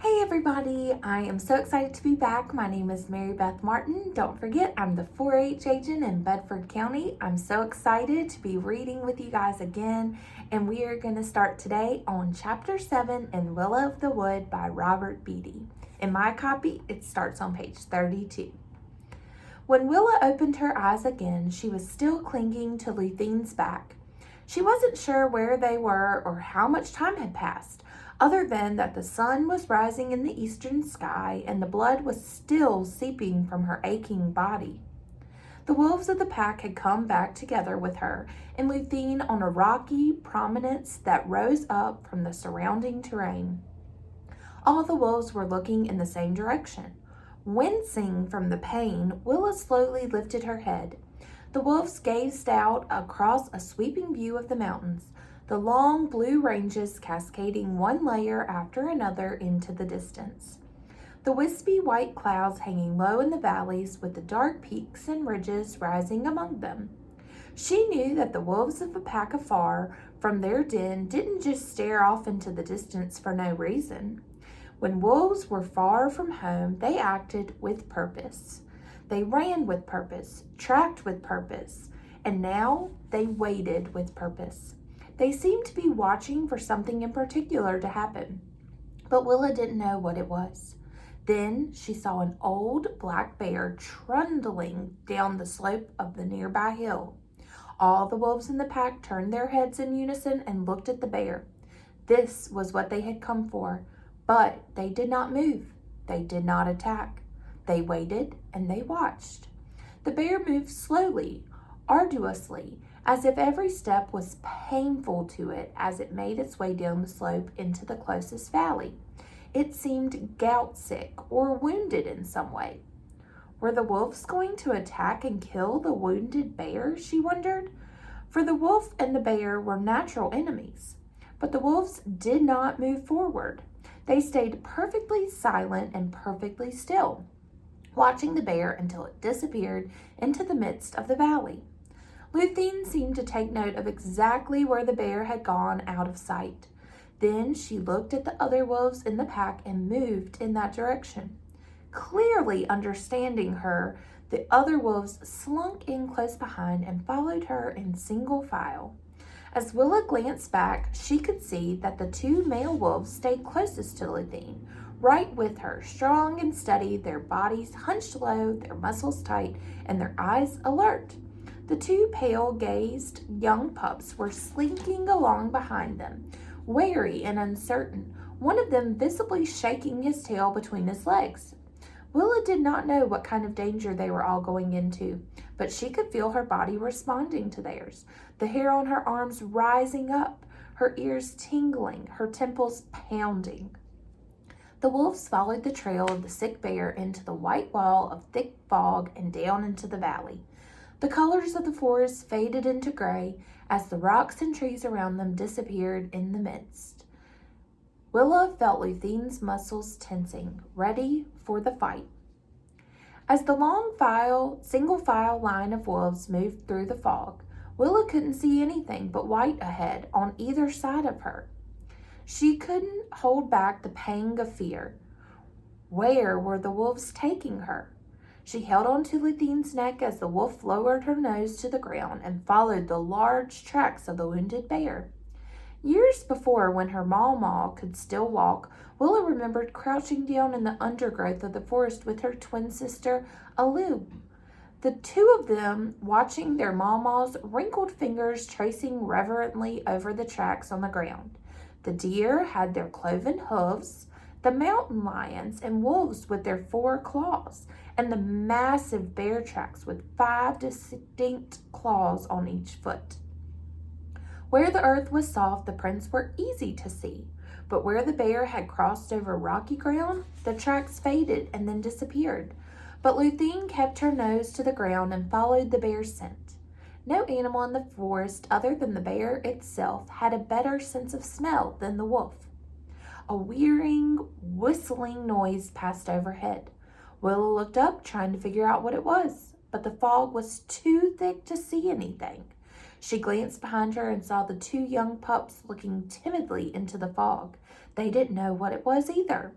Hey everybody, I am so excited to be back. My name is Mary Beth Martin. Don't forget, I'm the 4-H agent in Bedford County. I'm so excited to be reading with you guys again, and we are going to start today on Chapter 7 in Willa of the Wood by Robert Beatty. In my copy, it starts on page 32. When Willa opened her eyes again, she was still clinging to Luthien's back. She wasn't sure where they were or how much time had passed, other than that the sun was rising in the eastern sky and the blood was still seeping from her aching body. The wolves of the pack had come back together with her and Luthien on a rocky prominence that rose up from the surrounding terrain. All the wolves were looking in the same direction. Wincing from the pain, Willa slowly lifted her head. The wolves gazed out across a sweeping view of the mountains, the long blue ranges cascading one layer after another into the distance. The wispy white clouds hanging low in the valleys with the dark peaks and ridges rising among them. She knew that the wolves of a pack afar from their den didn't just stare off into the distance for no reason. When wolves were far from home, they acted with purpose. They ran with purpose, tracked with purpose, and now they waited with purpose. They seemed to be watching for something in particular to happen, but Willa didn't know what it was. Then she saw an old black bear trundling down the slope of the nearby hill. All the wolves in the pack turned their heads in unison and looked at the bear. This was what they had come for, but they did not move. They did not attack. They waited and they watched. The bear moved slowly, arduously, as if every step was painful to it as it made its way down the slope into the closest valley. It seemed gout sick or wounded in some way. Were the wolves going to attack and kill the wounded bear, she wondered? For the wolf and the bear were natural enemies. But the wolves did not move forward. They stayed perfectly silent and perfectly still, watching the bear until it disappeared into the midst of the valley. Luthien seemed to take note of exactly where the bear had gone out of sight. Then she looked at the other wolves in the pack and moved in that direction. Clearly understanding her, the other wolves slunk in close behind and followed her in single file. As Willa glanced back, she could see that the two male wolves stayed closest to Luthien, right with her, strong and steady, their bodies hunched low, their muscles tight, and their eyes alert. The two pale-gazed young pups were slinking along behind them, wary and uncertain, one of them visibly shaking his tail between his legs. Willa did not know what kind of danger they were all going into, but she could feel her body responding to theirs, the hair on her arms rising up, her ears tingling, her temples pounding. The wolves followed the trail of the sick bear into the white wall of thick fog and down into the valley. The colors of the forest faded into gray as the rocks and trees around them disappeared in the midst. Willa felt Luthien's muscles tensing, ready for the fight. As the long single file line of wolves moved through the fog, Willa couldn't see anything but white ahead on either side of her. She couldn't hold back the pang of fear. Where were the wolves taking her? She held on to Luthien's neck as the wolf lowered her nose to the ground and followed the large tracks of the wounded bear. Years before, when her Maw could still walk, Willa remembered crouching down in the undergrowth of the forest with her twin sister, Alu. The two of them watching their Maw's wrinkled fingers tracing reverently over the tracks on the ground. The deer had their cloven hooves, the mountain lions and wolves with their 4 claws, and the massive bear tracks with 5 distinct claws on each foot. Where the earth was soft, the prints were easy to see, but where the bear had crossed over rocky ground, the tracks faded and then disappeared. But Luthien kept her nose to the ground and followed the bear's scent. No animal in the forest other than the bear itself had a better sense of smell than the wolf. A whirring, whistling noise passed overhead. Willa looked up, trying to figure out what it was, but the fog was too thick to see anything. She glanced behind her and saw the 2 young pups looking timidly into the fog. They didn't know what it was either.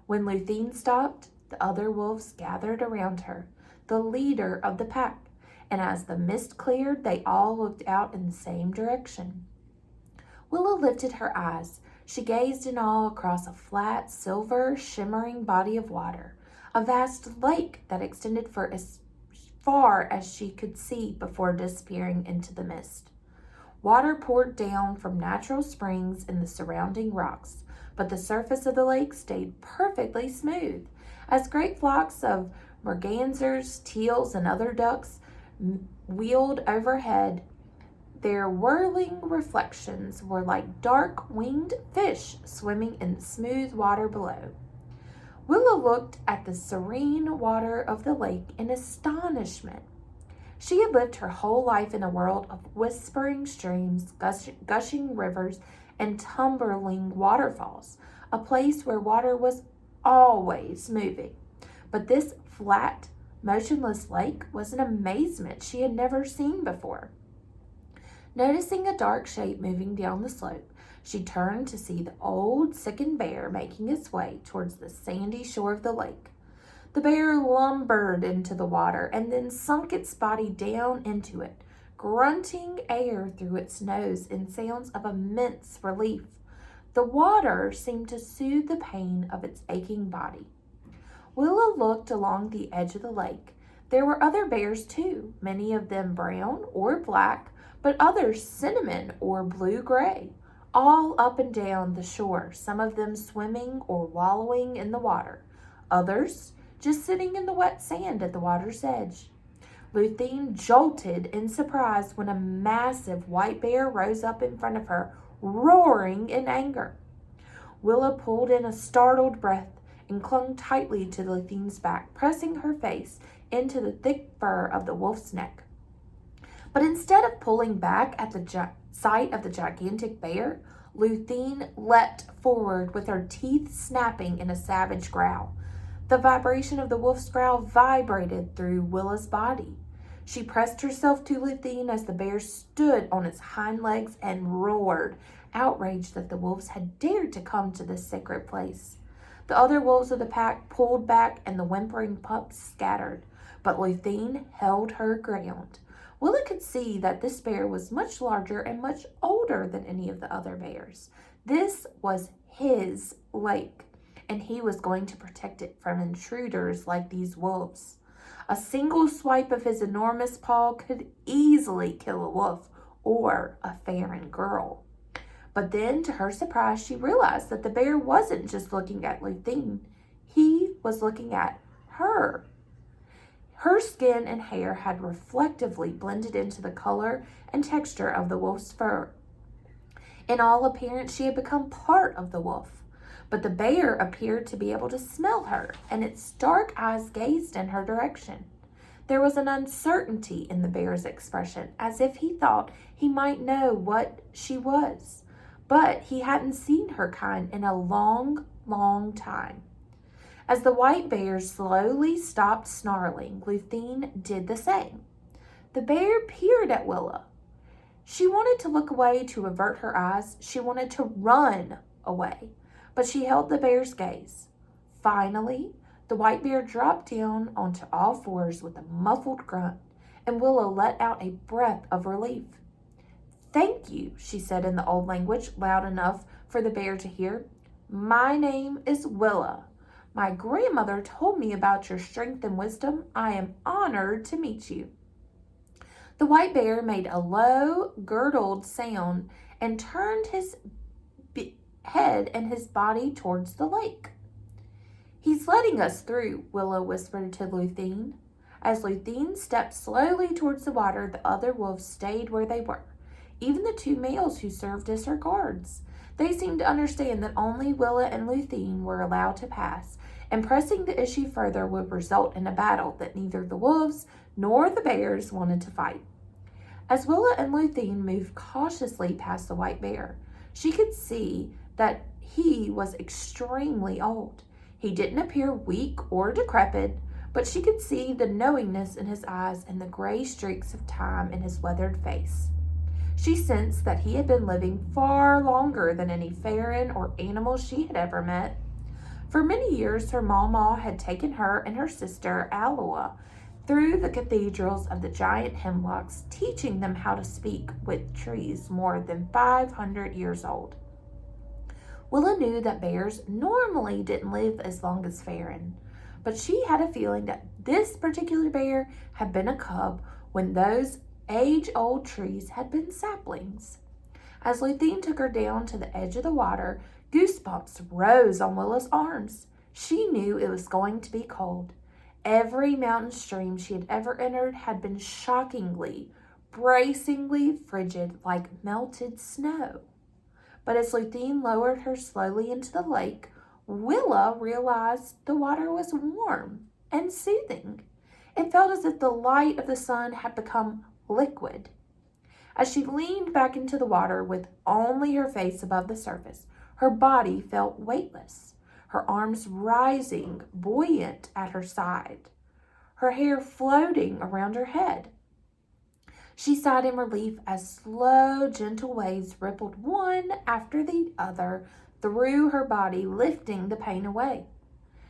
When Luthine stopped, the other wolves gathered around her, the leader of the pack, and as the mist cleared, they all looked out in the same direction. Willa lifted her eyes. She gazed in awe across a flat, silver, shimmering body of water, a vast lake that extended for as far as she could see before disappearing into the mist. Water poured down from natural springs in the surrounding rocks, but the surface of the lake stayed perfectly smooth. As great flocks of mergansers, teals, and other ducks wheeled overhead, their whirling reflections were like dark winged fish swimming in the smooth water below. Willa looked at the serene water of the lake in astonishment. She had lived her whole life in a world of whispering streams, gushing rivers, and tumbling waterfalls, a place where water was always moving. But this flat, motionless lake was an amazement she had never seen before. Noticing a dark shape moving down the slope, she turned to see the old, sickened bear making its way towards the sandy shore of the lake. The bear lumbered into the water and then sunk its body down into it, grunting air through its nose in sounds of immense relief. The water seemed to soothe the pain of its aching body. Willa looked along the edge of the lake. There were other bears too, many of them brown or black, but others cinnamon or blue-gray, all up and down the shore, some of them swimming or wallowing in the water, others just sitting in the wet sand at the water's edge. Luthine jolted in surprise when a massive white bear rose up in front of her, roaring in anger. Willa pulled in a startled breath and clung tightly to Luthine's back, pressing her face into the thick fur of the wolf's neck. But instead of pulling back at the sight of the gigantic bear, Luthine leapt forward with her teeth snapping in a savage growl. The vibration of the wolf's growl vibrated through Willa's body. She pressed herself to Luthine as the bear stood on its hind legs and roared, outraged that the wolves had dared to come to this sacred place. The other wolves of the pack pulled back and the whimpering pups scattered, but Luthine held her ground. Willa could see that this bear was much larger and much older than any of the other bears. This was his lake, and he was going to protect it from intruders like these wolves. A single swipe of his enormous paw could easily kill a wolf or a Farron girl. But then, to her surprise, she realized that the bear wasn't just looking at Luthine. He was looking at her. Her skin and hair had reflectively blended into the color and texture of the wolf's fur. In all appearance, she had become part of the wolf. But the bear appeared to be able to smell her, and its dark eyes gazed in her direction. There was an uncertainty in the bear's expression, as if he thought he might know what she was. But he hadn't seen her kind in a long, long time. As the white bear slowly stopped snarling, Luthine did the same. The bear peered at Willa. She wanted to look away to avert her eyes. She wanted to run away, but she held the bear's gaze. Finally, the white bear dropped down onto all fours with a muffled grunt, and Willa let out a breath of relief. "Thank you," she said in the old language, loud enough for the bear to hear. "My name is Willa. My grandmother told me about your strength and wisdom. I am honored to meet you." The white bear made a low, gurgled sound and turned his head and his body towards the lake. "He's letting us through," Willa whispered to Luthine. As Luthine stepped slowly towards the water, the other wolves stayed where they were, even the two males who served as her guards. They seemed to understand that only Willa and Luthine were allowed to pass, and pressing the issue further would result in a battle that neither the wolves nor the bears wanted to fight. As Willa and Luthine moved cautiously past the white bear, she could see that he was extremely old. He didn't appear weak or decrepit, but she could see the knowingness in his eyes and the gray streaks of time in his weathered face. She sensed that he had been living far longer than any Farron or animal she had ever met. For many years, her mama had taken her and her sister, Aloa, through the cathedrals of the giant hemlocks, teaching them how to speak with trees more than 500 years old. Willa knew that bears normally didn't live as long as Farron, but she had a feeling that this particular bear had been a cub when those age-old trees had been saplings. As Luthine took her down to the edge of the water, goosebumps rose on Willa's arms. She knew it was going to be cold. Every mountain stream she had ever entered had been shockingly, bracingly frigid like melted snow. But as Luthine lowered her slowly into the lake, Willa realized the water was warm and soothing. It felt as if the light of the sun had become liquid. As she leaned back into the water with only her face above the surface, her body felt weightless, her arms rising, buoyant at her side, her hair floating around her head. She sighed in relief as slow, gentle waves rippled one after the other through her body, lifting the pain away.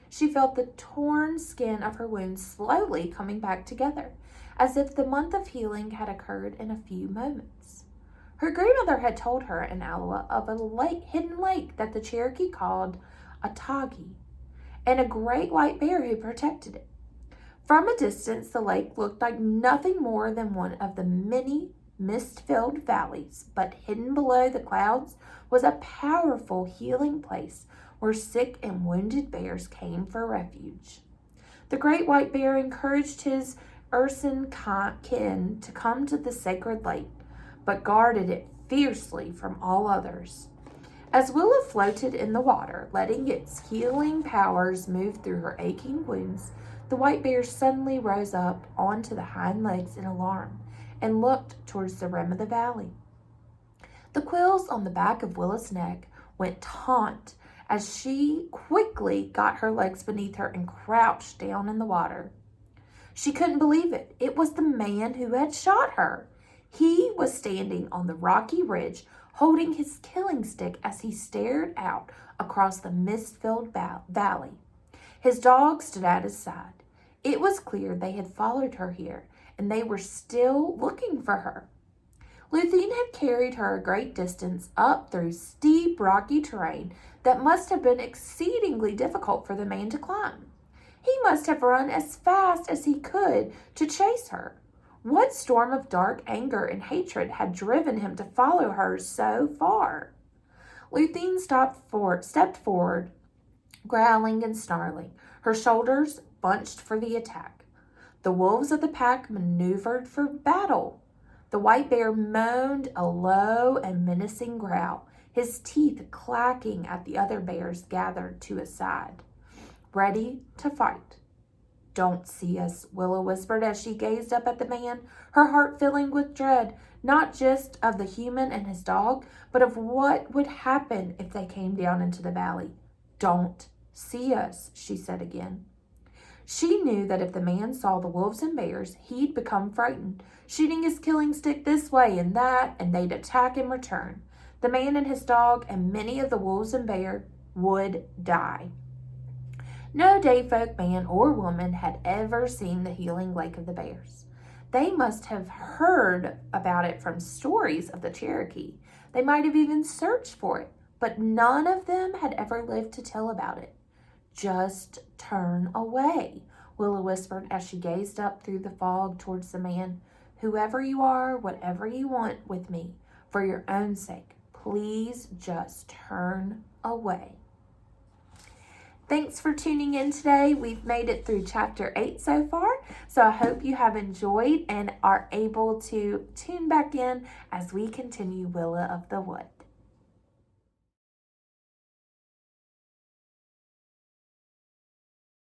She felt the torn skin of her wounds slowly coming back together, as if the month of healing had occurred in a few moments. Her grandmother had told her in Aloha of a hidden lake that the Cherokee called a tagi, and a great white bear who protected it. From a distance, the lake looked like nothing more than one of the many mist-filled valleys, but hidden below the clouds was a powerful healing place where sick and wounded bears came for refuge. The great white bear encouraged his Urson kin to come to the sacred lake, but guarded it fiercely from all others. As Willa floated in the water, letting its healing powers move through her aching wounds, the white bear suddenly rose up onto the hind legs in alarm and looked towards the rim of the valley. The quills on the back of Willa's neck went taut as she quickly got her legs beneath her and crouched down in the water. She couldn't believe it. It was the man who had shot her. He was standing on the rocky ridge, holding his killing stick as he stared out across the mist-filled valley. His dog stood at his side. It was clear they had followed her here, and they were still looking for her. Luthine had carried her a great distance up through steep, rocky terrain that must have been exceedingly difficult for the man to climb. He must have run as fast as he could to chase her. What storm of dark anger and hatred had driven him to follow her so far? Luthine stepped forward, growling and snarling, her shoulders bunched for the attack. The wolves of the pack maneuvered for battle. The white bear moaned a low and menacing growl, his teeth clacking at the other bears gathered to his side, ready to fight. "Don't see us," Willa whispered as she gazed up at the man, her heart filling with dread, not just of the human and his dog, but of what would happen if they came down into the valley. "Don't see us," she said again. She knew that if the man saw the wolves and bears, he'd become frightened, shooting his killing stick this way and that, and they'd attack in return. The man and his dog and many of the wolves and bears would die. No Dayfolk man or woman had ever seen the healing lake of the bears. They must have heard about it from stories of the Cherokee. They might have even searched for it, but none of them had ever lived to tell about it. "Just turn away," Willa whispered as she gazed up through the fog towards the man. "Whoever you are, whatever you want with me, for your own sake, please just turn away." Thanks for tuning in today. We've made it through chapter 8 so far, so I hope you have enjoyed and are able to tune back in as we continue Willa of the Woods.